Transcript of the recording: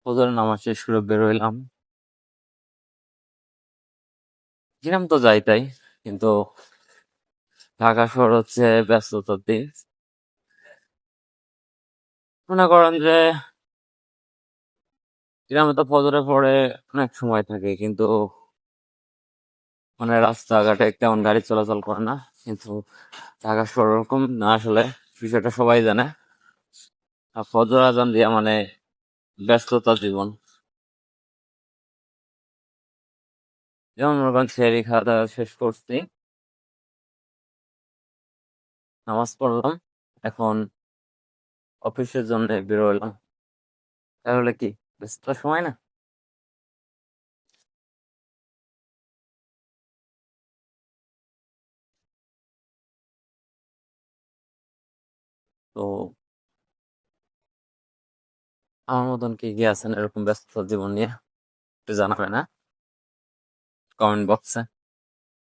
ফজরের নামাজ শেষ করে বের হইলাম। গ্রাম তো যাই তাই, কিন্তু ঢাকা শহর হচ্ছে ব্যস্ততার দিন। মনে করেন যে গ্রামে তো ফজরের পরে অনেক সময় থাকে, কিন্তু মানে রাস্তাঘাটে তেমন গাড়ি চলাচল করে না। কিন্তু ঢাকা শহর ওরকম না, আসলে বিষয়টা সবাই জানে। আর ফজর আজান দিয়া মানে ব্যস্ততা জীবন। যেমন মনে করেন সেহরি খাওয়া দাওয়া শেষ করছি, নামাজ পড়লাম, এখন অফিসের জন্য বের হইলাম। তাহলে কি ব্যস্ত সময় না? তো আমার মতন কি আছেন এরকম ব্যস্ত জীবন নিয়ে? একটু জানাবে না কমেন্ট বক্সে?